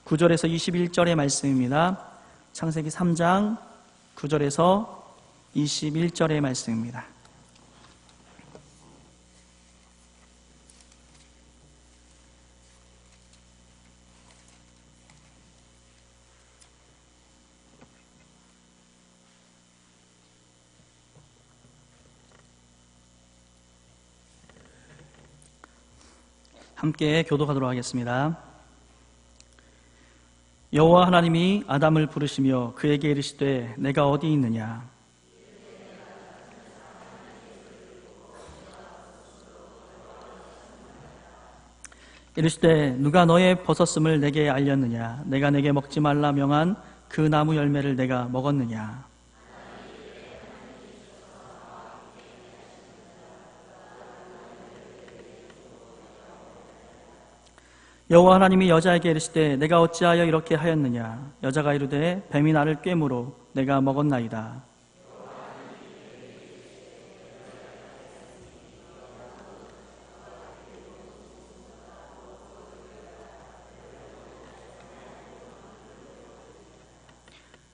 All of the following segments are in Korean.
9절에서 21절의 말씀입니다. 창세기 3장 9절에서 21절의 말씀입니다. 함께 교독하도록 하겠습니다. 여호와 하나님이 아담을 부르시며 그에게 이르시되 내가 어디 있느냐? 이르시되 누가 너의 벗었음을 내게 알렸느냐? 내가 내게 먹지 말라 명한 그 나무 열매를 내가 먹었느냐? 여호와 하나님이 여자에게 이르시되 내가 어찌하여 이렇게 하였느냐? 여자가 이르되 뱀이 나를 꿰므로 내가 먹었나이다.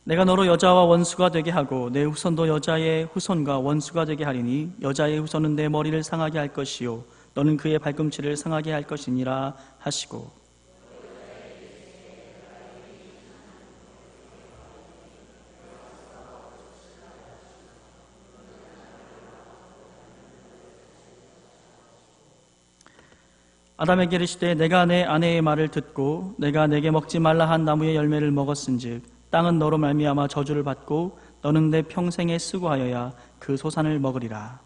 내가 너로 여자와 원수가 되게 하고 내 후손도 여자의 후손과 원수가 되게 하리니 여자의 후손은 내 머리를 상하게 할 것이요 너는 그의 발꿈치를 상하게 할 것이니라 하시고, 아담에게 이르시되 내가 내 아내의 말을 듣고 내가 내게 먹지 말라 한 나무의 열매를 먹었은즉 땅은 너로 말미암아 저주를 받고 너는 내 평생에 수고하여야 그 소산을 먹으리라.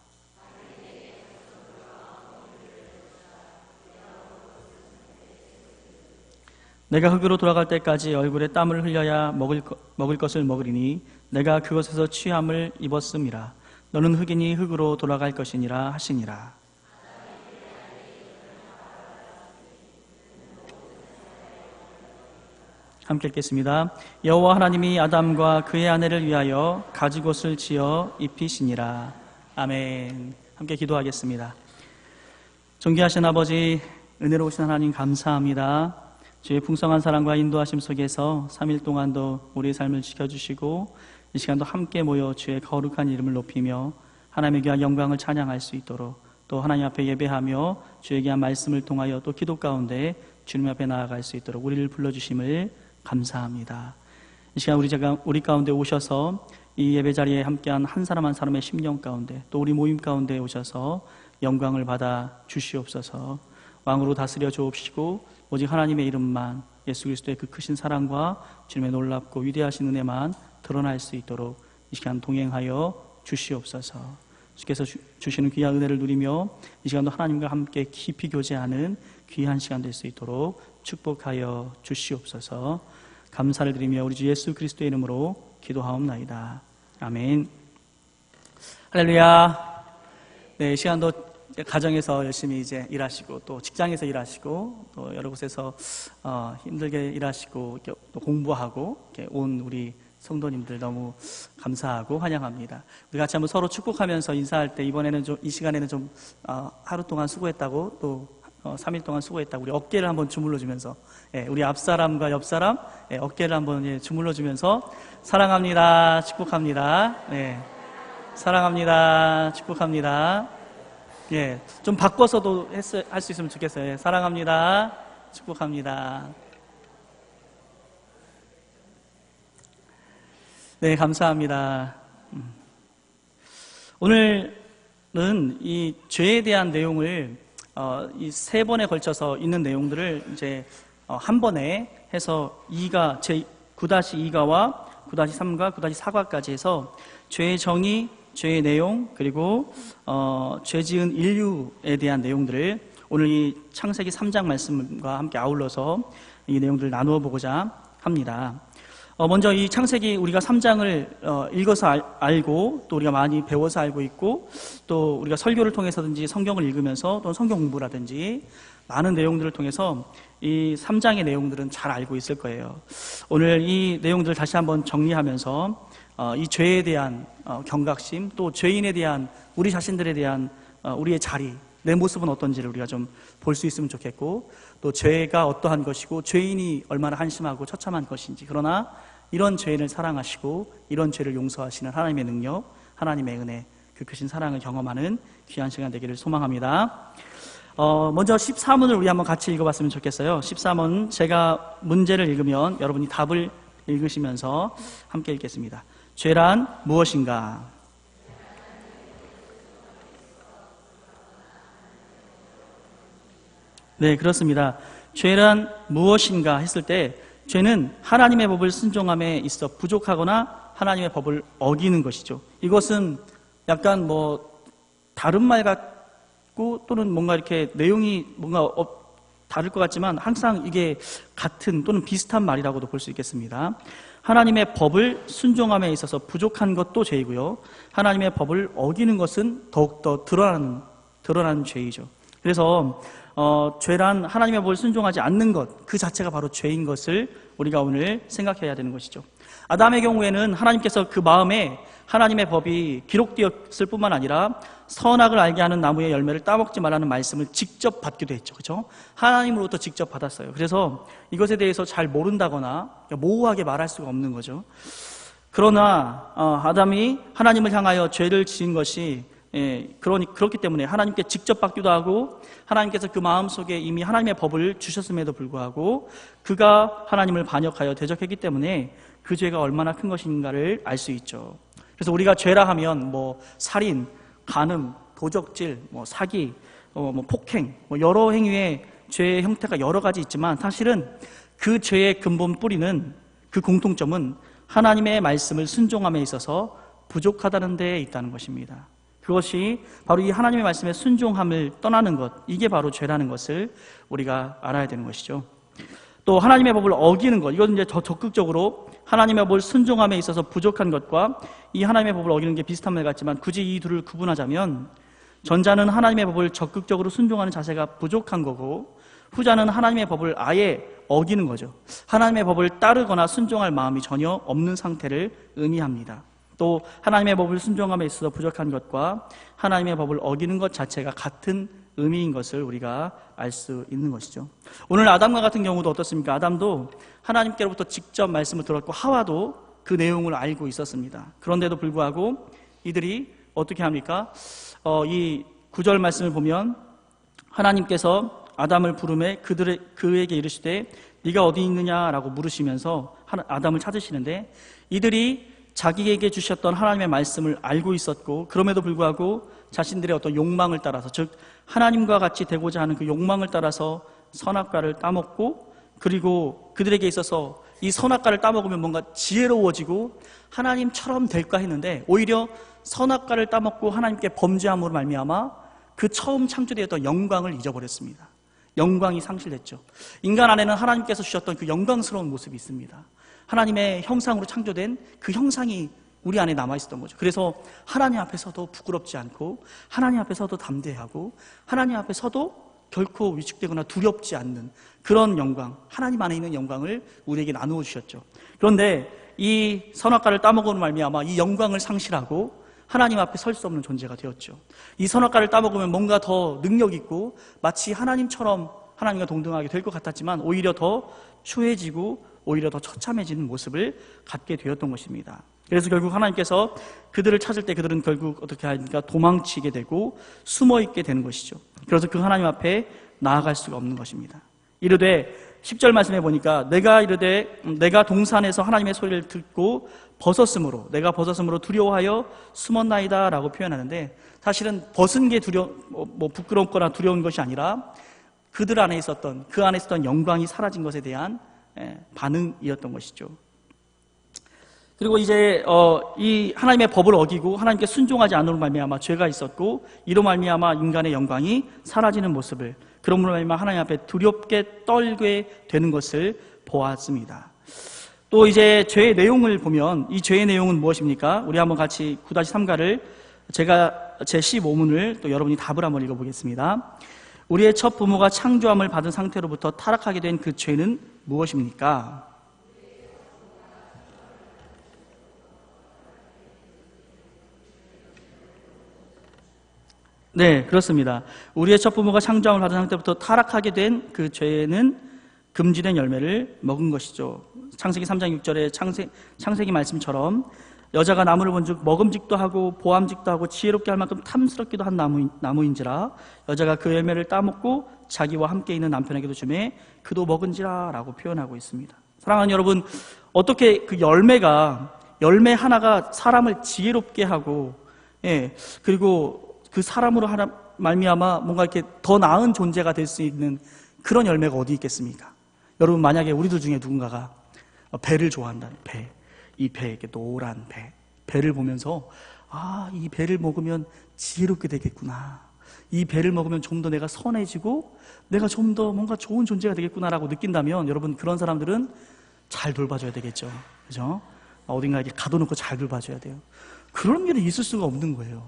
내가 흙으로 돌아갈 때까지 얼굴에 땀을 흘려야 먹을 것을 먹으리니 내가 그것에서 취함을 입었음이라. 너는 흙이니 흙으로 돌아갈 것이니라 하시니라. 함께 읽겠습니다. 여호와 하나님이 아담과 그의 아내를 위하여 가죽옷을 지어 입히시니라. 아멘. 함께 기도하겠습니다. 존귀하신 아버지, 은혜로우신 하나님 감사합니다. 주의 풍성한 사랑과 인도하심 속에서 3일 동안도 우리의 삶을 지켜주시고 이 시간도 함께 모여 주의 거룩한 이름을 높이며 하나님의 귀한 영광을 찬양할 수 있도록 또 하나님 앞에 예배하며 주의 귀한 말씀을 통하여 또 기도 가운데 주님 앞에 나아갈 수 있도록 우리를 불러주심을 감사합니다. 이 시간 우리 가운데 오셔서 이 예배 자리에 함께한 한 사람 한 사람의 심령 가운데 또 우리 모임 가운데 오셔서 영광을 받아 주시옵소서. 왕으로 다스려 주옵시고 오직 하나님의 이름만, 예수 그리스도의 그 크신 사랑과 주님의 놀랍고 위대하신 은혜만 드러날 수 있도록 이 시간 동행하여 주시옵소서. 주께서 주시는 귀한 은혜를 누리며 이 시간도 하나님과 함께 깊이 교제하는 귀한 시간 될 수 있도록 축복하여 주시옵소서. 감사를 드리며 우리 주 예수 그리스도의 이름으로 기도하옵나이다. 아멘. 할렐루야. 네, 이 시간도 가정에서 열심히 이제 일하시고 또 직장에서 일하시고 또 여러 곳에서 힘들게 일하시고 또 공부하고 이렇게 온 우리 성도님들 너무 감사하고 환영합니다. 우리 같이 한번 서로 축복하면서 인사할 때 이번에는 좀 이 시간에는 좀 하루 동안 수고했다고 또 3일 동안 수고했다고 우리 어깨를 한번 주물러 주면서 우리 앞사람과 옆사람 어깨를 한번 주물러 주면서 사랑합니다, 축복합니다. 네, 사랑합니다, 축복합니다. 예, 좀 바꿔서도 할 수 있으면 좋겠어요. 사랑합니다, 축복합니다. 네, 감사합니다. 오늘은 이 죄에 대한 내용을 이 3번에 걸쳐서 있는 내용들을 이제 한 번에 해서 9-2가와 9-3가, 9-4가까지 해서 죄의 정의, 죄의 내용, 그리고 죄 지은 인류에 대한 내용들을 오늘 이 창세기 3장 말씀과 함께 아울러서 이 내용들을 나누어 보고자 합니다. 먼저 이 창세기 우리가 3장을 읽어서 알고 또 우리가 많이 배워서 알고 있고 또 우리가 설교를 통해서든지 성경을 읽으면서 또 성경 공부라든지 많은 내용들을 통해서 이 3장의 내용들은 잘 알고 있을 거예요. 오늘 이 내용들을 다시 한번 정리하면서 이 죄에 대한 경각심 또 죄인에 대한 우리 자신들에 대한 우리의 자리 내 모습은 어떤지를 우리가 좀 볼 수 있으면 좋겠고, 또 죄가 어떠한 것이고 죄인이 얼마나 한심하고 처참한 것인지, 그러나 이런 죄인을 사랑하시고 이런 죄를 용서하시는 하나님의 능력, 하나님의 은혜, 그 크신 사랑을 경험하는 귀한 시간 되기를 소망합니다. 먼저 14문을 우리 한번 같이 읽어봤으면 좋겠어요. 14문, 제가 문제를 읽으면 여러분이 답을 읽으시면서 함께 읽겠습니다. 죄란 무엇인가? 네, 그렇습니다. 죄란 무엇인가 했을 때, 죄는 하나님의 법을 순종함에 있어 부족하거나 하나님의 법을 어기는 것이죠. 이것은 약간 다른 말 같고, 또는 뭔가 이렇게 내용이 뭔가 다를 것 같지만 항상 이게 같은 또는 비슷한 말이라고도 볼 수 있겠습니다. 하나님의 법을 순종함에 있어서 부족한 것도 죄이고요, 하나님의 법을 어기는 것은 더욱더 드러나는 죄이죠. 그래서 죄란 하나님의 법을 순종하지 않는 것, 그 자체가 바로 죄인 것을 우리가 오늘 생각해야 되는 것이죠. 아담의 경우에는 하나님께서 그 마음에 하나님의 법이 기록되었을 뿐만 아니라 선악을 알게 하는 나무의 열매를 따먹지 말라는 말씀을 직접 받기도 했죠. 그렇죠? 하나님으로부터 직접 받았어요. 그래서 이것에 대해서 잘 모른다거나 모호하게 말할 수가 없는 거죠. 그러나 아담이 하나님을 향하여 죄를 지은 것이 그렇기 때문에 하나님께 직접 받기도 하고, 하나님께서 그 마음속에 이미 하나님의 법을 주셨음에도 불구하고 그가 하나님을 반역하여 대적했기 때문에 그 죄가 얼마나 큰 것인가를 알 수 있죠. 그래서 우리가 죄라 하면 살인, 간음, 도적질, 사기, 폭행, 여러 행위의 죄의 형태가 여러 가지 있지만, 사실은 그 죄의 근본 뿌리는, 그 공통점은 하나님의 말씀을 순종함에 있어서 부족하다는 데에 있다는 것입니다. 그것이 바로 이 하나님의 말씀에 순종함을 떠나는 것, 이게 바로 죄라는 것을 우리가 알아야 되는 것이죠. 또 하나님의 법을 어기는 것, 이건 이제 더 적극적으로 하나님의 법을 순종함에 있어서 부족한 것과 이 하나님의 법을 어기는 게 비슷한 말 같지만, 굳이 이 둘을 구분하자면 전자는 하나님의 법을 적극적으로 순종하는 자세가 부족한 거고, 후자는 하나님의 법을 아예 어기는 거죠. 하나님의 법을 따르거나 순종할 마음이 전혀 없는 상태를 의미합니다. 또 하나님의 법을 순종함에 있어서 부족한 것과 하나님의 법을 어기는 것 자체가 같은 의미인 것을 우리가 알 수 있는 것이죠. 오늘 아담과 같은 경우도 어떻습니까? 아담도 하나님께로부터 직접 말씀을 들었고, 하와도 그 내용을 알고 있었습니다. 그런데도 불구하고 이들이 어떻게 합니까? 이 9절 말씀을 보면 하나님께서 아담을 부르매 그에게 이르시되 네가 어디 있느냐라고 물으시면서 아담을 찾으시는데, 이들이 자기에게 주셨던 하나님의 말씀을 알고 있었고, 그럼에도 불구하고 자신들의 어떤 욕망을 따라서, 즉 하나님과 같이 되고자 하는 그 욕망을 따라서 선악과를 따먹고, 그리고 그들에게 있어서 이 선악과를 따먹으면 뭔가 지혜로워지고 하나님처럼 될까 했는데, 오히려 선악과를 따먹고 하나님께 범죄함으로 말미암아 그 처음 창조되었던 영광을 잊어버렸습니다. 영광이 상실됐죠. 인간 안에는 하나님께서 주셨던 그 영광스러운 모습이 있습니다. 하나님의 형상으로 창조된 그 형상이 우리 안에 남아있었던 거죠. 그래서 하나님 앞에서도 부끄럽지 않고, 하나님 앞에서도 담대하고, 하나님 앞에서도 결코 위축되거나 두렵지 않는 그런 영광, 하나님 안에 있는 영광을 우리에게 나누어 주셨죠. 그런데 이 선악과를 따먹은 말미암아 이 영광을 상실하고 하나님 앞에 설 수 없는 존재가 되었죠. 이 선악과를 따먹으면 뭔가 더 능력 있고 마치 하나님처럼 하나님과 동등하게 될 것 같았지만, 오히려 더 추해지고 오히려 더 처참해지는 모습을 갖게 되었던 것입니다. 그래서 결국 하나님께서 그들을 찾을 때 그들은 결국 어떻게 하니까 도망치게 되고 숨어 있게 되는 것이죠. 그래서 그 하나님 앞에 나아갈 수가 없는 것입니다. 이르되 10절 말씀해 보니까 내가 이르되 내가 동산에서 하나님의 소리를 듣고 내가 벗었으므로 두려워하여 숨었나이다 라고 표현하는데, 사실은 벗은 게 부끄럽거나 두려운 것이 아니라 그들 안에 있었던, 그 안에 있었던 영광이 사라진 것에 대한 반응이었던 것이죠. 그리고 이제 이 하나님의 법을 어기고 하나님께 순종하지 않으로 말미암아 죄가 있었고, 이로 말미암아 인간의 영광이 사라지는 모습을, 그러므로 말미암아 하나님 앞에 두렵게 떨게 되는 것을 보았습니다. 또 이제 죄의 내용을 보면, 이 죄의 내용은 무엇입니까? 우리 한번 같이 9-3가를 제가 제 15문을 또 여러분이 답을 한번 읽어보겠습니다. 우리의 첫 부모가 창조함을 받은 상태로부터 타락하게 된 그 죄는 무엇입니까? 네, 그렇습니다. 우리의 첫 부모가 창조함을 받은 상태부터 타락하게 된 그 죄는 금지된 열매를 먹은 것이죠. 창세기 3장 6절의 창세기 말씀처럼 여자가 나무를 본즉 먹음직도 하고 보암직도 하고 지혜롭게 할 만큼 탐스럽기도 한 나무인지라 여자가 그 열매를 따먹고 자기와 함께 있는 남편에게도 주매 그도 먹은지라 라고 표현하고 있습니다. 사랑하는 여러분, 어떻게 그 열매 하나가 사람을 지혜롭게 하고, 그리고 그 사람으로 말미암아 뭔가 이렇게 더 나은 존재가 될 수 있는 그런 열매가 어디 있겠습니까? 여러분, 만약에 우리들 중에 누군가가 배를 좋아한다는 이 배, 이렇게 노란 배를 보면서 이 배를 먹으면 지혜롭게 되겠구나, 이 배를 먹으면 좀 더 내가 선해지고 내가 좀 더 뭔가 좋은 존재가 되겠구나라고 느낀다면 여러분, 그런 사람들은 잘 돌봐줘야 되겠죠. 그죠? 어딘가 이렇게 가둬놓고 잘 돌봐줘야 돼요. 그런 일이 있을 수가 없는 거예요.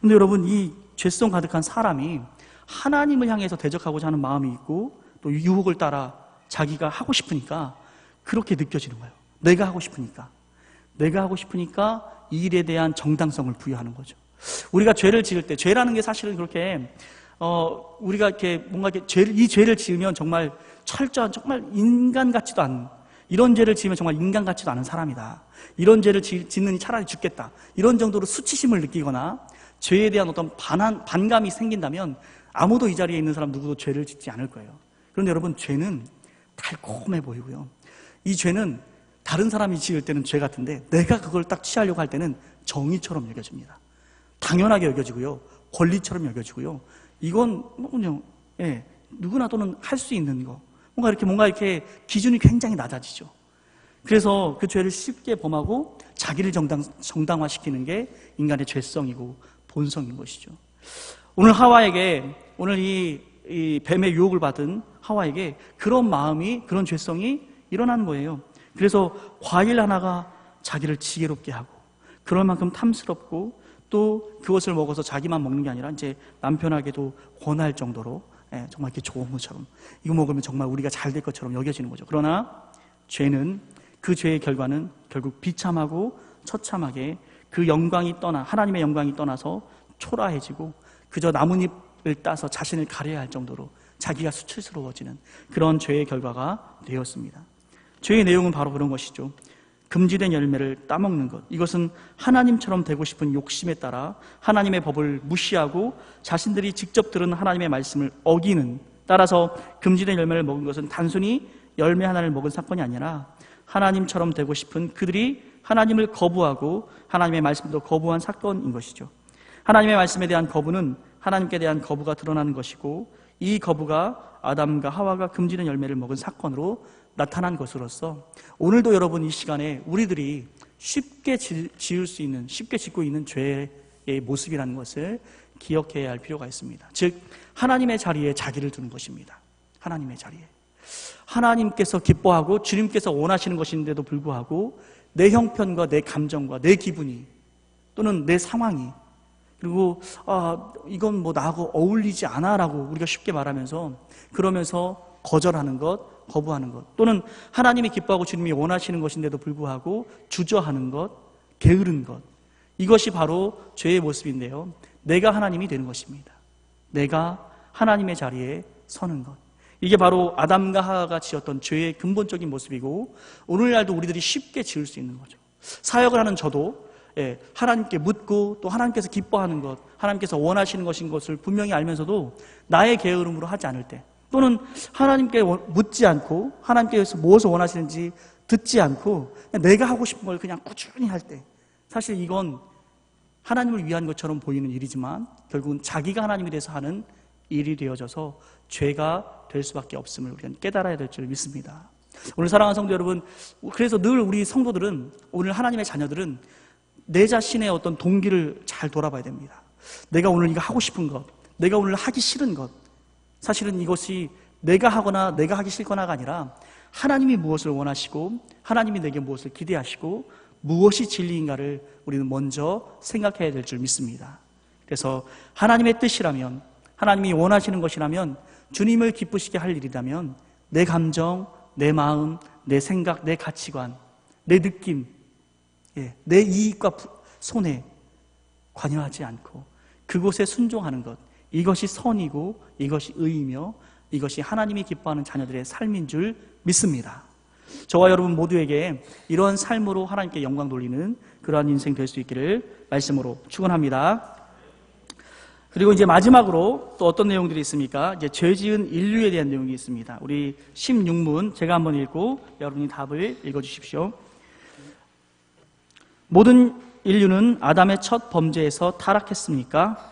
근데 여러분, 이 죄성 가득한 사람이 하나님을 향해서 대적하고자 하는 마음이 있고 또 유혹을 따라 자기가 하고 싶으니까 그렇게 느껴지는 거예요. 내가 하고 싶으니까 이 일에 대한 정당성을 부여하는 거죠. 우리가 죄를 지을 때, 죄라는 게 사실은 그렇게 우리가 이렇게 뭔가 이렇게 이 죄를 지으면 정말 철저한, 정말 인간 같지도 않은, 이런 죄를 지으면 정말 인간 같지도 않은 사람이다, 이런 죄를 짓느니 차라리 죽겠다, 이런 정도로 수치심을 느끼거나 죄에 대한 어떤 반감이 생긴다면 아무도 이 자리에 있는 사람 누구도 죄를 짓지 않을 거예요. 그런데 여러분, 죄는 달콤해 보이고요, 이 죄는 다른 사람이 지을 때는 죄 같은데 내가 그걸 딱 취하려고 할 때는 정의처럼 여겨집니다. 당연하게 여겨지고요, 권리처럼 여겨지고요. 이건 그냥 누구나 또는 할 수 있는 거, 뭔가 이렇게 기준이 굉장히 낮아지죠. 그래서 그 죄를 쉽게 범하고 자기를 정당화시키는 게 인간의 죄성이고 본성인 것이죠. 오늘 이 뱀의 유혹을 받은 하와에게 그런 마음이, 그런 죄성이 일어나는 거예요. 그래서 과일 하나가 자기를 지혜롭게 하고 그럴 만큼 탐스럽고 또 그것을 먹어서 자기만 먹는 게 아니라 이제 남편에게도 권할 정도로 정말 이렇게 좋은 것처럼, 이거 먹으면 정말 우리가 잘 될 것처럼 여겨지는 거죠. 그러나 그 죄의 결과는 결국 비참하고 처참하게 그 하나님의 영광이 떠나서 초라해지고 그저 나뭇잎을 따서 자신을 가려야 할 정도로 자기가 수치스러워지는 그런 죄의 결과가 되었습니다. 죄의 내용은 바로 그런 것이죠. 금지된 열매를 따먹는 것, 이것은 하나님처럼 되고 싶은 욕심에 따라 하나님의 법을 무시하고 자신들이 직접 들은 하나님의 말씀을 어기는, 따라서 금지된 열매를 먹은 것은 단순히 열매 하나를 먹은 사건이 아니라 하나님처럼 되고 싶은 그들이 하나님을 거부하고 하나님의 말씀도 거부한 사건인 것이죠. 하나님의 말씀에 대한 거부는 하나님께 대한 거부가 드러나는 것이고, 이 거부가 아담과 하와가 금지된 열매를 먹은 사건으로 나타난 것으로서 오늘도 여러분, 이 시간에 우리들이 쉽게 짓고 있는 죄의 모습이라는 것을 기억해야 할 필요가 있습니다. 즉, 하나님의 자리에 자기를 두는 것입니다. 하나님의 자리에 하나님께서 기뻐하고 주님께서 원하시는 것인데도 불구하고 내 형편과 내 감정과 내 기분이 또는 내 상황이, 그리고 이건 뭐 나하고 어울리지 않아 라고 우리가 쉽게 말하면서, 그러면서 거절하는 것, 거부하는 것, 또는 하나님이 기뻐하고 주님이 원하시는 것인데도 불구하고 주저하는 것, 게으른 것, 이것이 바로 죄의 모습인데요, 내가 하나님이 되는 것입니다. 내가 하나님의 자리에 서는 것, 이게 바로 아담과 하와가 지었던 죄의 근본적인 모습이고 오늘날도 우리들이 쉽게 지을 수 있는 거죠. 사역을 하는 저도 하나님께 묻고 또 하나님께서 기뻐하는 것, 하나님께서 원하시는 것인 것을 분명히 알면서도 나의 게으름으로 하지 않을 때, 또는 하나님께 묻지 않고 하나님께서 무엇을 원하시는지 듣지 않고 그냥 내가 하고 싶은 걸 그냥 꾸준히 할 때, 사실 이건 하나님을 위한 것처럼 보이는 일이지만 결국은 자기가 하나님이 돼서 하는 일이 되어져서 죄가 될 수밖에 없음을 우리는 깨달아야 될 줄 믿습니다. 오늘 사랑하는 성도 여러분, 그래서 늘 우리 성도들은, 오늘 하나님의 자녀들은 내 자신의 어떤 동기를 잘 돌아봐야 됩니다. 내가 오늘 이거 하고 싶은 것, 내가 오늘 하기 싫은 것, 사실은 이것이 내가 하거나 내가 하기 싫거나가 아니라 하나님이 무엇을 원하시고 하나님이 내게 무엇을 기대하시고 무엇이 진리인가를 우리는 먼저 생각해야 될 줄 믿습니다. 그래서 하나님의 뜻이라면, 하나님이 원하시는 것이라면, 주님을 기쁘시게 할 일이라면 내 감정, 내 마음, 내 생각, 내 가치관, 내 느낌, 내 이익과 손해 관여하지 않고 그곳에 순종하는 것, 이것이 선이고 이것이 의이며 이것이 하나님이 기뻐하는 자녀들의 삶인 줄 믿습니다. 저와 여러분 모두에게 이러한 삶으로 하나님께 영광 돌리는 그러한 인생 될 수 있기를 말씀으로 축원합니다. 그리고 이제 마지막으로 또 어떤 내용들이 있습니까? 이제 죄 지은 인류에 대한 내용이 있습니다. 우리 16문 제가 한번 읽고 여러분이 답을 읽어 주십시오. 모든 인류는 아담의 첫 범죄에서 타락했습니까?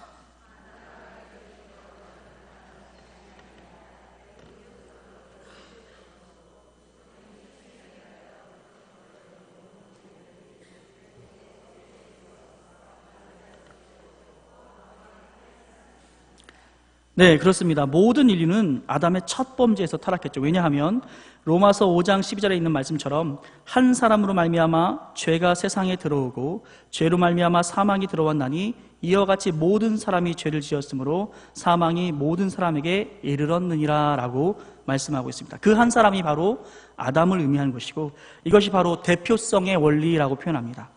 네, 그렇습니다. 모든 인류는 아담의 첫 범죄에서 타락했죠. 왜냐하면 로마서 5장 12절에 있는 말씀처럼 한 사람으로 말미암아 죄가 세상에 들어오고 죄로 말미암아 사망이 들어왔나니 이와 같이 모든 사람이 죄를 지었으므로 사망이 모든 사람에게 이르렀느니라 라고 말씀하고 있습니다. 그 한 사람이 바로 아담을 의미하는 것이고 이것이 바로 대표성의 원리라고 표현합니다.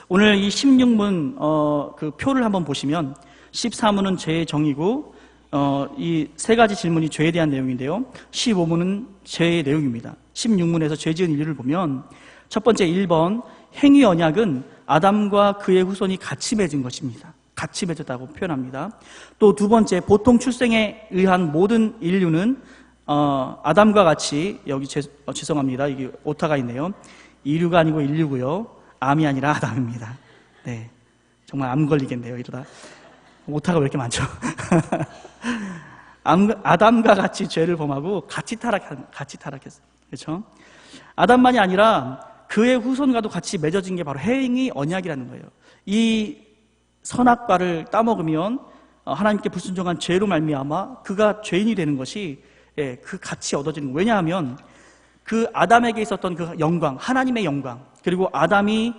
오늘 이 16문 그 표를 한번 보시면 14문은 죄의 정의고 이 세 가지 질문이 죄에 대한 내용인데요. 15문은 죄의 내용입니다. 16문에서 죄 지은 인류를 보면 첫 번째 1번 행위 언약은 아담과 그의 후손이 같이 맺은 것입니다. 같이 맺었다고 표현합니다. 또 두 번째 보통 출생에 의한 모든 인류는 아담과 같이 여기 죄송합니다. 이게 오타가 있네요. 인류가 아니고 인류고요. 암이 아니라 아담입니다. 네, 정말 암 걸리겠네요. 이러다. 오타가 왜 이렇게 많죠? 아담과 같이 죄를 범하고 같이 타락했어요. 그렇죠? 아담만이 아니라 그의 후손과도 같이 맺어진 게 바로 행위 언약이라는 거예요. 이 선악과를 따먹으면 하나님께 불순종한 죄로 말미암아 그가 죄인이 되는 것이 그 같이 얻어지는 거예요. 왜냐하면 그 아담에게 있었던 그 영광, 하나님의 영광, 그리고 아담에게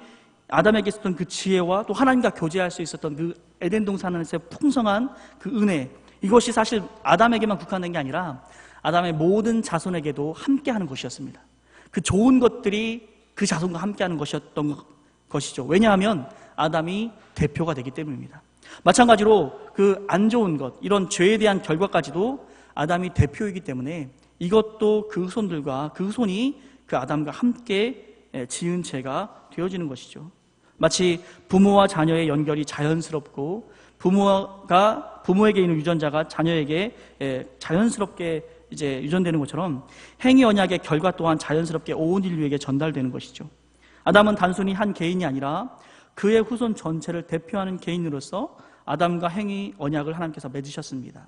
있었던 그 지혜와 또 하나님과 교제할 수 있었던 그 에덴 동산에서의 풍성한 그 은혜, 이것이 사실 아담에게만 국한된 게 아니라 아담의 모든 자손에게도 함께하는 것이었습니다. 그 좋은 것들이 그 자손과 함께하는 것이었던 것이죠. 왜냐하면 아담이 대표가 되기 때문입니다. 마찬가지로 그 안 좋은 것, 이런 죄에 대한 결과까지도 아담이 대표이기 때문에 이것도 그 후손들과 그 후손이 그 아담과 함께 지은 죄가 되어지는 것이죠. 마치 부모와 자녀의 연결이 자연스럽고 부모에게 있는 유전자가 자녀에게 자연스럽게 이제 유전되는 것처럼 행위 언약의 결과 또한 자연스럽게 온 인류에게 전달되는 것이죠. 아담은 단순히 한 개인이 아니라 그의 후손 전체를 대표하는 개인으로서 아담과 행위 언약을 하나님께서 맺으셨습니다.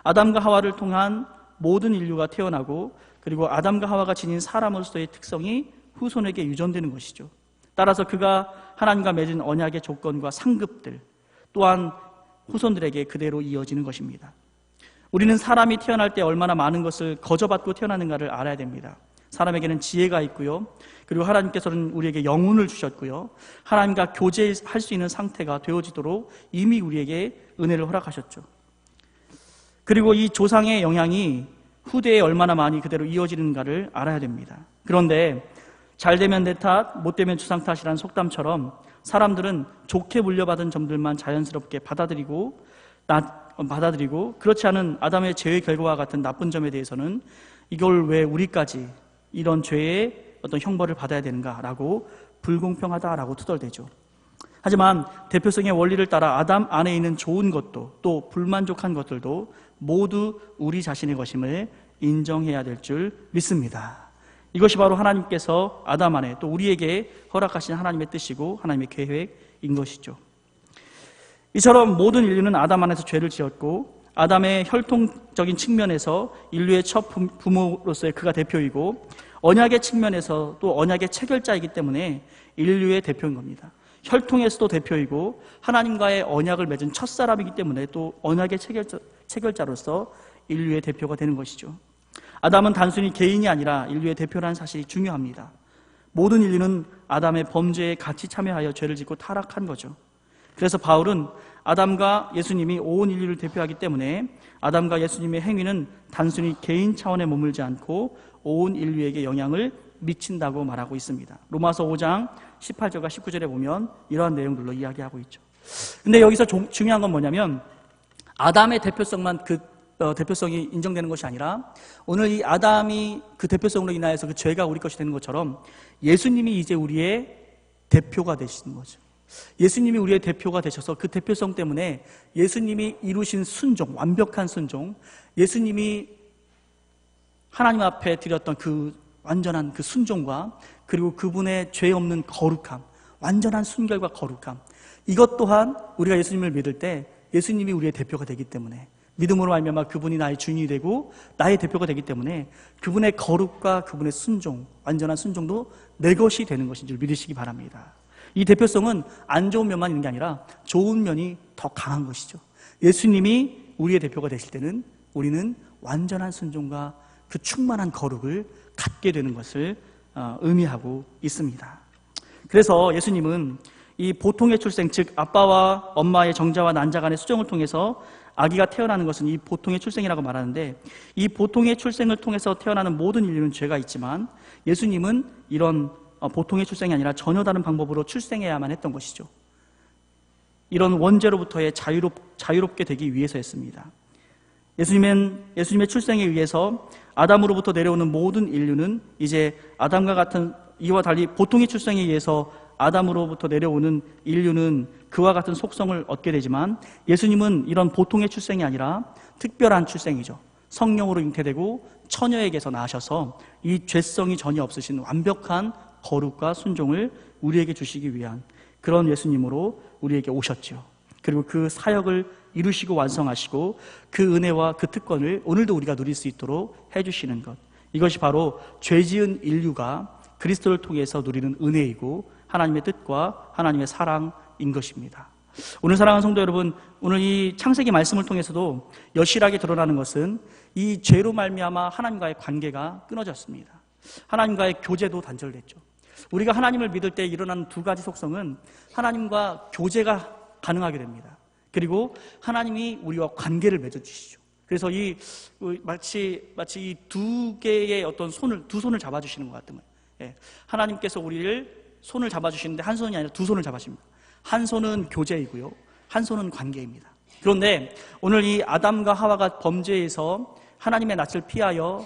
아담과 하와를 통한 모든 인류가 태어나고 그리고 아담과 하와가 지닌 사람으로서의 특성이 후손에게 유전되는 것이죠. 따라서 그가 하나님과 맺은 언약의 조건과 상급들 또한 후손들에게 그대로 이어지는 것입니다. 우리는 사람이 태어날 때 얼마나 많은 것을 거저받고 태어나는가를 알아야 됩니다. 사람에게는 지혜가 있고요. 그리고 하나님께서는 우리에게 영혼을 주셨고요. 하나님과 교제할 수 있는 상태가 되어지도록 이미 우리에게 은혜를 허락하셨죠. 그리고 이 조상의 영향이 후대에 얼마나 많이 그대로 이어지는가를 알아야 됩니다. 그런데 잘 되면 내 탓, 못 되면 주상 탓이라는 속담처럼 사람들은 좋게 물려받은 점들만 자연스럽게 받아들이고 그렇지 않은 아담의 죄의 결과와 같은 나쁜 점에 대해서는 이걸 왜 우리까지 이런 죄의 어떤 형벌을 받아야 되는가라고 불공평하다라고 투덜대죠. 하지만 대표성의 원리를 따라 아담 안에 있는 좋은 것도 또 불만족한 것들도 모두 우리 자신의 것임을 인정해야 될 줄 믿습니다. 이것이 바로 하나님께서 아담 안에 또 우리에게 허락하신 하나님의 뜻이고 하나님의 계획인 것이죠. 이처럼 모든 인류는 아담 안에서 죄를 지었고 아담의 혈통적인 측면에서 인류의 첫 부모로서의 그가 대표이고 언약의 측면에서 또 언약의 체결자이기 때문에 인류의 대표인 겁니다. 혈통에서도 대표이고 하나님과의 언약을 맺은 첫사람이기 때문에 또 언약의 체결자로서 인류의 대표가 되는 것이죠. 아담은 단순히 개인이 아니라 인류의 대표라는 사실이 중요합니다. 모든 인류는 아담의 범죄에 같이 참여하여 죄를 짓고 타락한 거죠. 그래서 바울은 아담과 예수님이 온 인류를 대표하기 때문에 아담과 예수님의 행위는 단순히 개인 차원에 머물지 않고 온 인류에게 영향을 미친다고 말하고 있습니다. 로마서 5장 18절과 19절에 보면 이러한 내용들로 이야기하고 있죠. 근데 여기서 중요한 건 뭐냐면 아담의 대표성만 대표성이 인정되는 것이 아니라 오늘 이 아담이 그 대표성으로 인하여서 그 죄가 우리 것이 되는 것처럼 예수님이 이제 우리의 대표가 되시는 거죠. 예수님이 우리의 대표가 되셔서 그 대표성 때문에 예수님이 이루신 순종, 완벽한 순종, 예수님이 하나님 앞에 드렸던 그 완전한 그 순종과 그리고 그분의 죄 없는 거룩함, 완전한 순결과 거룩함, 이것 또한 우리가 예수님을 믿을 때 예수님이 우리의 대표가 되기 때문에, 믿음으로 말미암아 그분이 나의 주인이 되고 나의 대표가 되기 때문에 그분의 거룩과 그분의 순종, 완전한 순종도 내 것이 되는 것인 줄 믿으시기 바랍니다. 이 대표성은 안 좋은 면만 있는 게 아니라 좋은 면이 더 강한 것이죠. 예수님이 우리의 대표가 되실 때는 우리는 완전한 순종과 그 충만한 거룩을 갖게 되는 것을 의미하고 있습니다. 그래서 예수님은 이 보통의 출생, 즉 아빠와 엄마의 정자와 난자 간의 수정을 통해서 아기가 태어나는 것은 이 보통의 출생이라고 말하는데, 이 보통의 출생을 통해서 태어나는 모든 인류는 죄가 있지만 예수님은 이런 보통의 출생이 아니라 전혀 다른 방법으로 출생해야만 했던 것이죠. 이런 원죄로부터의 자유롭게 되기 위해서였습니다. 예수님의 출생에 의해서 아담으로부터 내려오는 모든 인류는 이제 아담과 같은, 이와 달리 보통의 출생에 의해서 아담으로부터 내려오는 인류는 그와 같은 속성을 얻게 되지만 예수님은 이런 보통의 출생이 아니라 특별한 출생이죠. 성령으로 잉태되고 처녀에게서 나셔서 이 죄성이 전혀 없으신 완벽한 거룩과 순종을 우리에게 주시기 위한 그런 예수님으로 우리에게 오셨죠. 그리고 그 사역을 이루시고 완성하시고 그 은혜와 그 특권을 오늘도 우리가 누릴 수 있도록 해주시는 것, 이것이 바로 죄지은 인류가 그리스도를 통해서 누리는 은혜이고 하나님의 뜻과 하나님의 사랑인 것입니다. 오늘 사랑하는 성도 여러분, 오늘 이 창세기 말씀을 통해서도 여실하게 드러나는 것은 이 죄로 말미암아 하나님과의 관계가 끊어졌습니다. 하나님과의 교제도 단절됐죠. 우리가 하나님을 믿을 때 일어나는 두 가지 속성은 하나님과 교제가 가능하게 됩니다. 그리고 하나님이 우리와 관계를 맺어주시죠. 그래서 마치 이 두 개의 어떤 두 손을 잡아주시는 것 같은 거예요. 예. 하나님께서 우리를 손을 잡아주시는데 한 손이 아니라 두 손을 잡아주십니다. 한 손은 교제이고요, 한 손은 관계입니다. 그런데 오늘 이 아담과 하와가 범죄에서 하나님의 낯을 피하여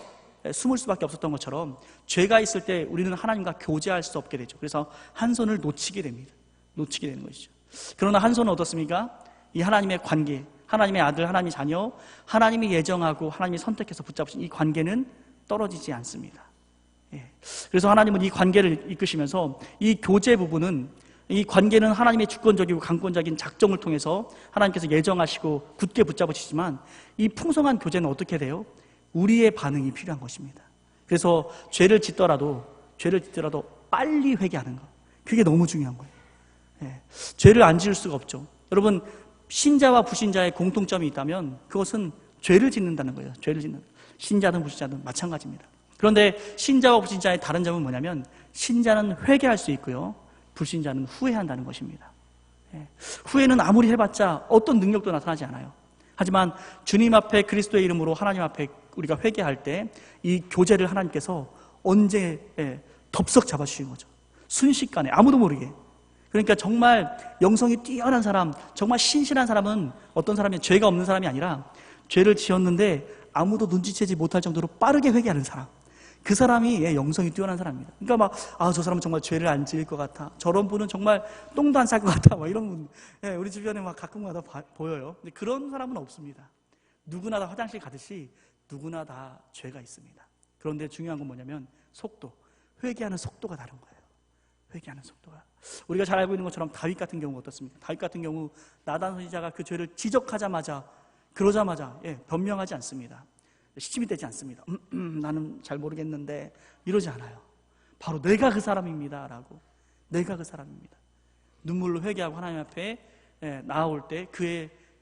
숨을 수밖에 없었던 것처럼 죄가 있을 때 우리는 하나님과 교제할 수 없게 되죠. 그래서 한 손을 놓치게 됩니다. 놓치게 되는 것이죠. 그러나 한 손은 어떻습니까? 이 하나님의 관계, 하나님의 아들, 하나님의 자녀, 하나님이 예정하고 하나님이 선택해서 붙잡으신 이 관계는 떨어지지 않습니다. 예. 그래서 하나님은 이 관계를 이끄시면서 이 교제 부분은, 이 관계는 하나님의 주권적이고 강권적인 작정을 통해서 하나님께서 예정하시고 굳게 붙잡으시지만 이 풍성한 교제는 어떻게 돼요? 우리의 반응이 필요한 것입니다. 그래서 죄를 짓더라도 빨리 회개하는 것, 그게 너무 중요한 거예요. 예. 죄를 안 지을 수가 없죠. 여러분, 신자와 불신자의 공통점이 있다면 그것은 죄를 짓는다는 거예요. 죄를 짓는, 신자든 불신자든 마찬가지입니다. 그런데 신자와 불신자의 다른 점은 뭐냐면 신자는 회개할 수 있고요, 불신자는 후회한다는 것입니다. 예. 후회는 아무리 해봤자 어떤 능력도 나타나지 않아요. 하지만 주님 앞에 그리스도의 이름으로 하나님 앞에 우리가 회개할 때 이 교제를 하나님께서 언제 덥석 잡아주시는 거죠. 순식간에 아무도 모르게. 그러니까 정말 영성이 뛰어난 사람, 정말 신실한 사람은 어떤 사람이, 죄가 없는 사람이 아니라 죄를 지었는데 아무도 눈치채지 못할 정도로 빠르게 회개하는 사람, 그 사람이 영성이 뛰어난 사람입니다. 그러니까 저 사람은 정말 죄를 안 지을 것 같아, 저런 분은 정말 똥도 안 쌀 것 같아, 이런 분, 우리 주변에 가끔가다 보여요. 근데 그런 사람은 없습니다. 누구나 다 화장실 가듯이 누구나 다 죄가 있습니다. 그런데 중요한 건 뭐냐면 속도, 회개하는 속도가 다른 거예요. 회개하는 속도가. 우리가 잘 알고 있는 것처럼 다윗 같은 경우 어떻습니까? 다윗 같은 경우 나단 선지자가 그 죄를 지적하자마자 변명하지 않습니다. 시침이 되지 않습니다. 나는 잘 모르겠는데 이러지 않아요. 바로 내가 그 사람입니다 라고, 내가 그 사람입니다. 눈물로 회개하고 하나님 앞에 나아올 때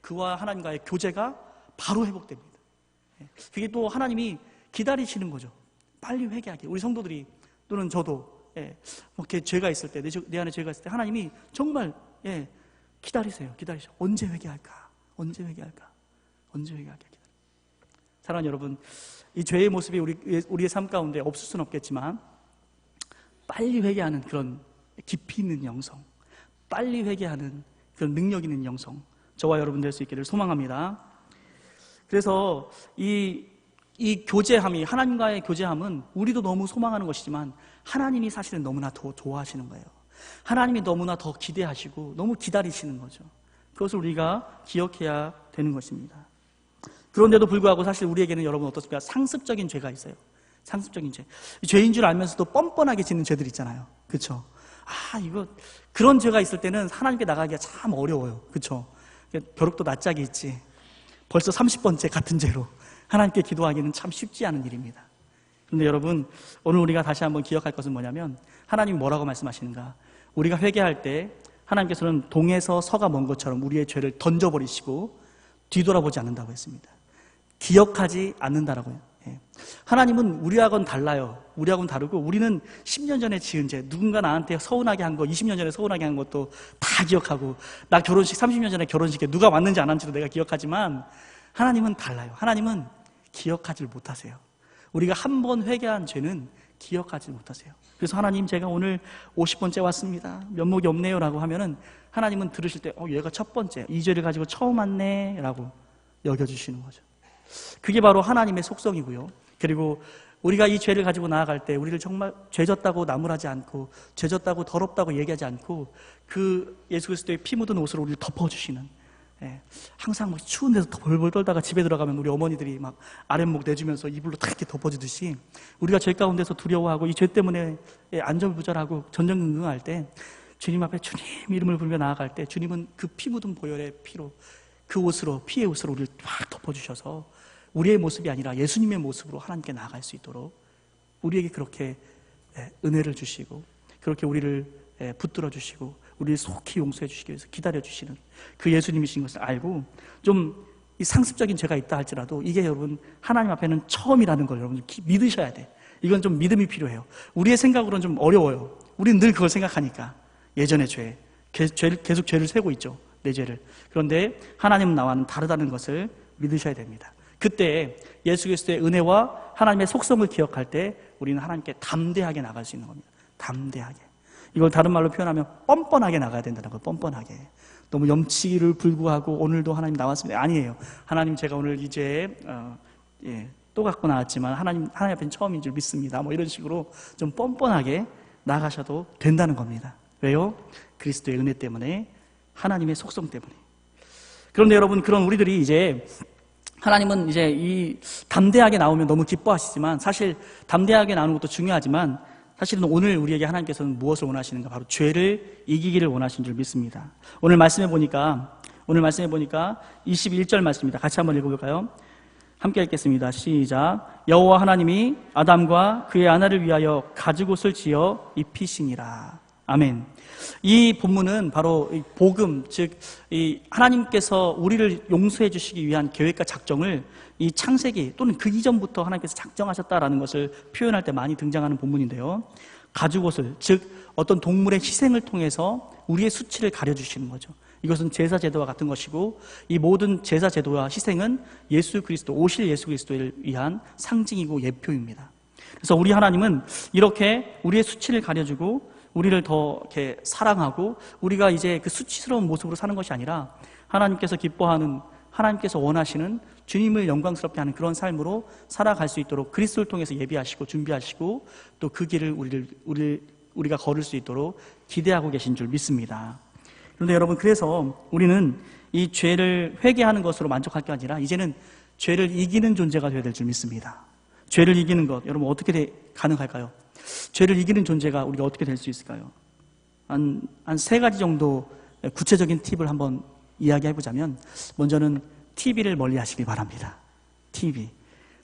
그와 하나님과의 교제가 바로 회복됩니다. 그게 또 하나님이 기다리시는 거죠. 빨리 회개하게. 우리 성도들이, 또는 저도 이렇게 죄가 있을 때, 내 안에 죄가 있을 때 하나님이 정말 기다리세요. 언제 회개할까? 언제 회개할까? 사랑하는 여러분, 이 죄의 모습이 우리의 삶 가운데 없을 수는 없겠지만 빨리 회개하는 그런 깊이 있는 영성, 빨리 회개하는 그런 능력 있는 영성, 저와 여러분 될 수 있기를 소망합니다. 그래서 이 교제함이, 하나님과의 교제함은 우리도 너무 소망하는 것이지만 하나님이 사실은 너무나 더 좋아하시는 거예요. 하나님이 너무나 더 기대하시고 너무 기다리시는 거죠. 그것을 우리가 기억해야 되는 것입니다. 그런데도 불구하고 사실 우리에게는 여러분 어떻습니까? 상습적인 죄가 있어요. 상습적인 죄. 죄인 줄 알면서도 뻔뻔하게 짓는 죄들 있잖아요. 그렇죠? 그런 죄가 있을 때는 하나님께 나가기가 참 어려워요. 그렇죠? 벼룩도 낯짝이 있지. 벌써 30번째 같은 죄로 하나님께 기도하기는 참 쉽지 않은 일입니다. 그런데 여러분, 오늘 우리가 다시 한번 기억할 것은 뭐냐면 하나님이 뭐라고 말씀하시는가? 우리가 회개할 때 하나님께서는 동에서 서가 먼 것처럼 우리의 죄를 던져버리시고 뒤돌아보지 않는다고 했습니다. 기억하지 않는다라고요. 하나님은 우리하고는 달라요. 우리하고는 다르고 우리는 10년 전에 지은 죄, 누군가 나한테 서운하게 한 거, 20년 전에 서운하게 한 것도 다 기억하고, 나 결혼식 30년 전에 결혼식에 누가 왔는지 안 왔는지도 내가 기억하지만 하나님은 달라요. 하나님은 기억하지 못하세요. 우리가 한 번 회개한 죄는 기억하지 못하세요. 그래서 하나님, 제가 오늘 50번째 왔습니다. 면목이 없네요 라고 하면은 하나님은 들으실 때 얘가 첫 번째, 이 죄를 가지고 처음 왔네 라고 여겨주시는 거죠. 그게 바로 하나님의 속성이고요. 그리고 우리가 이 죄를 가지고 나아갈 때 우리를 정말 죄졌다고 나무라지 않고 죄졌다고 더럽다고 얘기하지 않고 그 예수 그리스도의 피 묻은 옷으로 우리를 덮어주시는, 항상 막 추운 데서 벌벌 떨다가 집에 들어가면 우리 어머니들이 막 아랫목 내주면서 이불로 탁 이렇게 덮어주듯이 우리가 죄 가운데서 두려워하고 이 죄 때문에 안절부절하고 전전긍긍할 때 주님 앞에 주님 이름을 부르며 나아갈 때 주님은 그 피 묻은 보혈의 피로, 그 옷으로, 피의 옷으로 우리를 막 덮어주셔서 우리의 모습이 아니라 예수님의 모습으로 하나님께 나아갈 수 있도록 우리에게 그렇게 은혜를 주시고 그렇게 우리를 붙들어 주시고 우리를 속히 용서해 주시기 위해서 기다려 주시는 그 예수님이신 것을 알고 좀 이 상습적인 죄가 있다 할지라도 이게 여러분 하나님 앞에는 처음이라는 걸 여러분 믿으셔야 돼. 이건 좀 믿음이 필요해요. 우리의 생각으로는 좀 어려워요. 우리는 늘 그걸 생각하니까. 예전의 죄, 계속 죄를 세고 있죠. 내 죄를. 그런데 하나님은 나와는 다르다는 것을 믿으셔야 됩니다. 그때 예수 그리스도의 은혜와 하나님의 속성을 기억할 때 우리는 하나님께 담대하게 나갈 수 있는 겁니다. 담대하게. 이걸 다른 말로 표현하면 뻔뻔하게 나가야 된다는 거예요. 뻔뻔하게. 너무 염치를 불구하고 오늘도 하나님 나왔습니다. 아니에요. 하나님, 제가 오늘 이제 또 갖고 나왔지만 하나님 앞에는 처음인 줄 믿습니다. 뭐 이런 식으로 좀 뻔뻔하게 나가셔도 된다는 겁니다. 왜요? 그리스도의 은혜 때문에, 하나님의 속성 때문에. 그런데 여러분, 그런 우리들이 이제 하나님은 이제 이 담대하게 나오면 너무 기뻐하시지만 사실 담대하게 나오는 것도 중요하지만 사실은 오늘 우리에게 하나님께서는 무엇을 원하시는가? 바로 죄를 이기기를 원하신 줄 믿습니다. 오늘 말씀해 보니까 21절 말씀입니다. 같이 한번 읽어볼까요? 함께 읽겠습니다. 시작. 여호와 하나님이 아담과 그의 아내를 위하여 가죽옷을 지어 입히시니라. 아멘. 이 본문은 바로 이 복음, 즉 이 하나님께서 우리를 용서해 주시기 위한 계획과 작정을 이 창세기 또는 그 이전부터 하나님께서 작정하셨다라는 것을 표현할 때 많이 등장하는 본문인데요. 가죽옷을, 즉 어떤 동물의 희생을 통해서 우리의 수치를 가려주시는 거죠. 이것은 제사 제도와 같은 것이고 이 모든 제사 제도와 희생은 예수 그리스도, 오실 예수 그리스도를 위한 상징이고 예표입니다. 그래서 우리 하나님은 이렇게 우리의 수치를 가려주고 우리를 더 이렇게 사랑하고 우리가 이제 그 수치스러운 모습으로 사는 것이 아니라 하나님께서 기뻐하는, 하나님께서 원하시는 주님을 영광스럽게 하는 그런 삶으로 살아갈 수 있도록 그리스도를 통해서 예비하시고 준비하시고 또 그 길을 우리가 걸을 수 있도록 기대하고 계신 줄 믿습니다. 그런데 여러분, 그래서 우리는 이 죄를 회개하는 것으로 만족할 게 아니라 이제는 죄를 이기는 존재가 되어야 될 줄 믿습니다. 죄를 이기는 것, 여러분 어떻게 가능할까요? 죄를 이기는 존재가 우리가 어떻게 될 수 있을까요? 한 세 가지 정도 구체적인 팁을 한번 이야기해보자면, 먼저는 TV를 멀리 하시길 바랍니다. TV,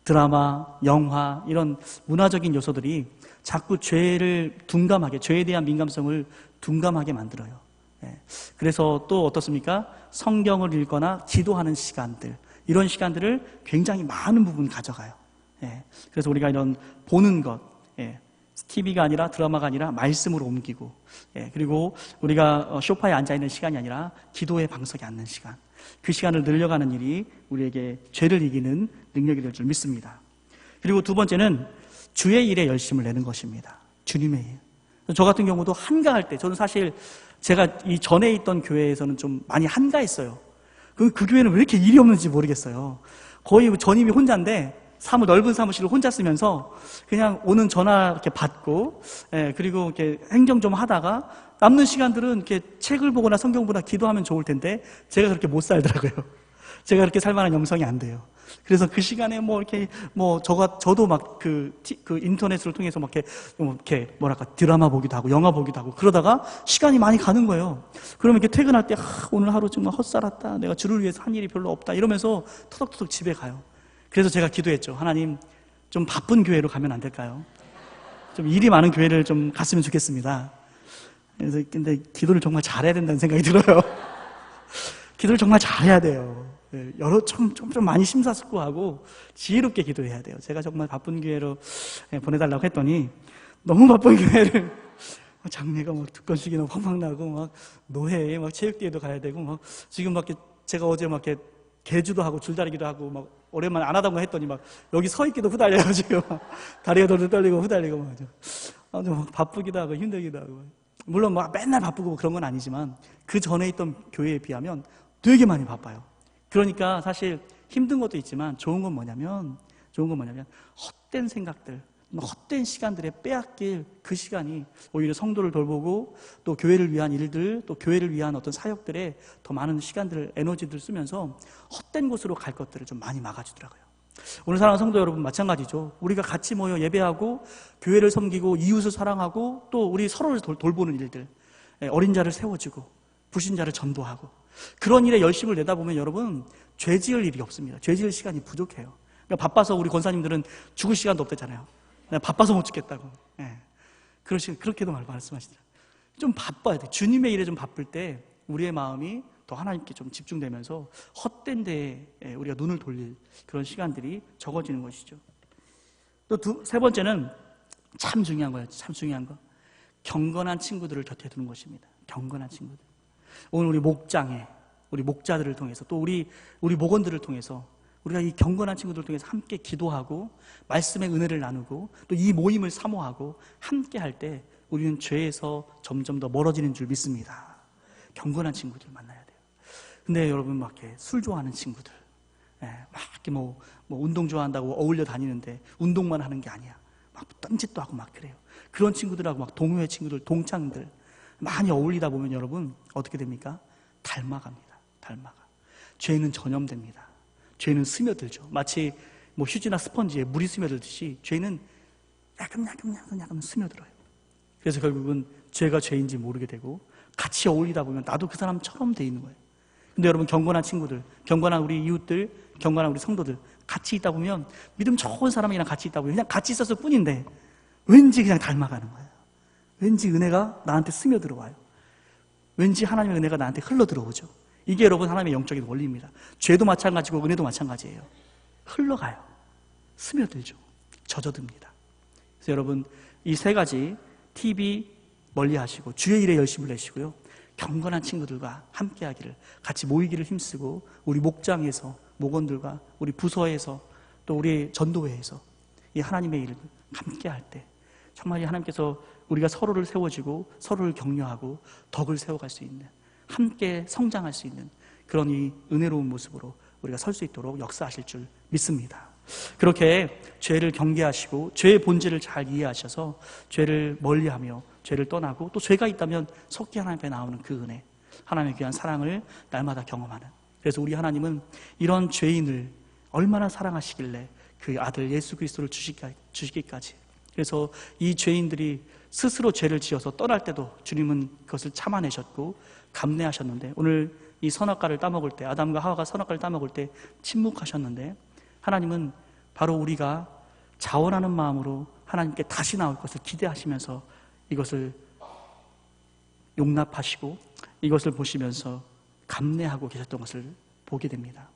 드라마, 영화, 이런 문화적인 요소들이 자꾸 죄를 둔감하게, 죄에 대한 민감성을 둔감하게 만들어요. 그래서 또 어떻습니까? 성경을 읽거나 기도하는 시간들, 이런 시간들을 굉장히 많은 부분 가져가요. 그래서 우리가 이런 보는 것, TV가 아니라 드라마가 아니라 말씀으로 옮기고, 그리고 우리가 소파에 앉아있는 시간이 아니라 기도의 방석에 앉는 시간, 그 시간을 늘려가는 일이 우리에게 죄를 이기는 능력이 될 줄 믿습니다. 그리고 두 번째는 주의 일에 열심을 내는 것입니다. 주님의 일. 저 같은 경우도 한가할 때, 저는 사실 제가 이 전에 있던 교회에서는 좀 많이 한가했어요. 그 교회는 왜 이렇게 일이 없는지 모르겠어요. 거의 전임이 혼자인데 넓은 사무실을 혼자 쓰면서 그냥 오는 전화 이렇게 받고, 그리고 이렇게 행정 좀 하다가 남는 시간들은 이렇게 책을 보거나 성경 보거나 기도하면 좋을 텐데 제가 그렇게 못 살더라고요. 제가 그렇게 살 만한 영성이 안 돼요. 그래서 그 시간에 저도 막 그 인터넷을 통해서 막 이렇게 뭐랄까 드라마 보기도 하고 영화 보기도 하고 그러다가 시간이 많이 가는 거예요. 그러면 이렇게 퇴근할 때 오늘 하루 정말 헛살았다. 내가 주를 위해서 한 일이 별로 없다. 이러면서 터덕터덕 집에 가요. 그래서 제가 기도했죠. 하나님, 좀 바쁜 교회로 가면 안 될까요? 좀 일이 많은 교회를 좀 갔으면 좋겠습니다. 그래서 근데 기도를 정말 잘해야 된다는 생각이 들어요. 기도를 정말 잘해야 돼요. 좀 많이 심사숙고하고 지혜롭게 기도해야 돼요. 제가 정말 바쁜 교회로 보내달라고 했더니 너무 바쁜 교회를 장례가 막 2건씩이나 펑펑 나고 막 노회 막 체육대회도 가야 되고 막 지금 막 제가 어제 막 이렇게 개주도 하고 줄다리기도 하고 막 오랜만에 안 하던 거 했더니 막 여기 서 있기도 후달려가지고 막 다리가 돌돌 떨리고 후달리고 막 아주 막 바쁘기도 하고 힘들기도 하고. 물론 막 맨날 바쁘고 그런 건 아니지만 그 전에 있던 교회에 비하면 되게 많이 바빠요. 그러니까 사실 힘든 것도 있지만 좋은 건 뭐냐면 헛된 생각들, 헛된 시간들에 빼앗길 그 시간이 오히려 성도를 돌보고 또 교회를 위한 일들, 또 교회를 위한 어떤 사역들에 더 많은 시간들을, 에너지들을 쓰면서 헛된 곳으로 갈 것들을 좀 많이 막아주더라고요. 오늘 사랑하는 성도 여러분, 마찬가지죠. 우리가 같이 모여 예배하고 교회를 섬기고 이웃을 사랑하고 또 우리 서로를 돌보는 일들, 어린 자를 세워주고 부신 자를 전도하고 그런 일에 열심을 내다 보면 여러분 죄 지을 일이 없습니다. 죄 지을 시간이 부족해요. 그러니까 바빠서 우리 권사님들은 죽을 시간도 없대잖아요. 바빠서 못 죽겠다고. 그렇게도 말씀하시더라고요. 좀 바빠야 돼. 주님의 일에 좀 바쁠 때 우리의 마음이 더 하나님께 좀 집중되면서 헛된 데에 우리가 눈을 돌릴 그런 시간들이 적어지는 것이죠. 또 세 번째는 참 중요한 거예요. 참 중요한 거. 경건한 친구들을 곁에 두는 것입니다. 경건한 친구들. 오늘 우리 목장에, 우리 목자들을 통해서 또 우리 목원들을 통해서 우리가 이 경건한 친구들을 통해서 함께 기도하고 말씀의 은혜를 나누고 또 이 모임을 사모하고 함께 할 때 우리는 죄에서 점점 더 멀어지는 줄 믿습니다. 경건한 친구들 만나야 돼요. 근데 여러분 막 이렇게 술 좋아하는 친구들, 막 이렇게 뭐 운동 좋아한다고 어울려 다니는데 운동만 하는 게 아니야. 막 딴짓도 하고 막 그래요. 그런 친구들하고 막 동호회 친구들, 동창들 많이 어울리다 보면 여러분 어떻게 됩니까? 닮아갑니다. 죄는 전염됩니다. 죄는 스며들죠. 마치 휴지나 스펀지에 물이 스며들듯이 죄는 약간 스며들어요. 그래서 결국은 죄가 죄인지 모르게 되고 같이 어울리다 보면 나도 그 사람처럼 돼 있는 거예요. 근데 여러분 경건한 친구들, 경건한 우리 이웃들, 경건한 우리 성도들 같이 있다 보면 믿음 좋은 사람이랑 같이 있다 보면 그냥 같이 있었을 뿐인데 왠지 그냥 닮아가는 거예요. 왠지 은혜가 나한테 스며들어와요. 왠지 하나님의 은혜가 나한테 흘러들어오죠. 이게 여러분 하나님의 영적인 원리입니다. 죄도 마찬가지고 은혜도 마찬가지예요. 흘러가요. 스며들죠. 젖어듭니다. 그래서 여러분 이 세 가지 TV 멀리 하시고 주의 일에 열심을 내시고요. 경건한 친구들과 함께 하기를, 같이 모이기를 힘쓰고 우리 목장에서, 목원들과 우리 부서에서 또 우리 전도회에서 이 하나님의 일을 함께 할 때 정말 이 하나님께서 우리가 서로를 세워주고 서로를 격려하고 덕을 세워갈 수 있는, 함께 성장할 수 있는 그런 이 은혜로운 모습으로 우리가 설 수 있도록 역사하실 줄 믿습니다. 그렇게 죄를 경계하시고 죄의 본질을 잘 이해하셔서 죄를 멀리하며 죄를 떠나고 또 죄가 있다면 속히 하나님 앞에 나오는 그 은혜, 하나님의 귀한 사랑을 날마다 경험하는, 그래서 우리 하나님은 이런 죄인을 얼마나 사랑하시길래 그 아들 예수 그리스도를 주시기까지, 그래서 이 죄인들이 스스로 죄를 지어서 떠날 때도 주님은 그것을 참아내셨고 감내하셨는데, 오늘 이 선악과를 따먹을 때, 아담과 하와가 선악과를 따먹을 때 침묵하셨는데, 하나님은 바로 우리가 자원하는 마음으로 하나님께 다시 나올 것을 기대하시면서 이것을 용납하시고 이것을 보시면서 감내하고 계셨던 것을 보게 됩니다.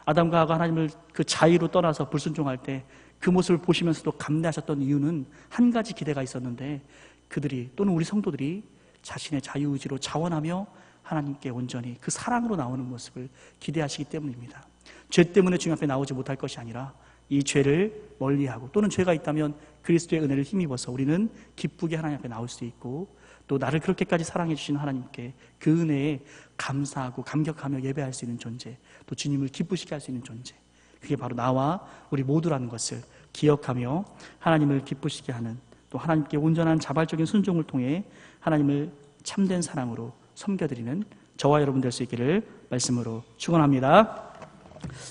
아담과 하와가 하나님을 그 자의로 떠나서 불순종할 때 그 모습을 보시면서도 감내하셨던 이유는 한 가지 기대가 있었는데, 그들이 또는 우리 성도들이 자신의 자유의지로 자원하며 하나님께 온전히 그 사랑으로 나오는 모습을 기대하시기 때문입니다. 죄 때문에 주님 앞에 나오지 못할 것이 아니라 이 죄를 멀리하고, 또는 죄가 있다면 그리스도의 은혜를 힘입어서 우리는 기쁘게 하나님 앞에 나올 수 있고, 또 나를 그렇게까지 사랑해 주신 하나님께 그 은혜에 감사하고 감격하며 예배할 수 있는 존재, 또 주님을 기쁘시게 할 수 있는 존재, 그게 바로 나와 우리 모두라는 것을 기억하며 하나님을 기쁘시게 하는, 또 하나님께 온전한 자발적인 순종을 통해 하나님을 참된 사랑으로 섬겨드리는 저와 여러분 될 수 있기를 말씀으로 축원합니다.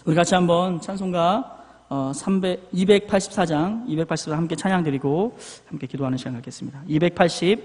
우리 같이 한번 찬송가 284장 함께 찬양드리고 함께 기도하는 시간 갖겠습니다. 280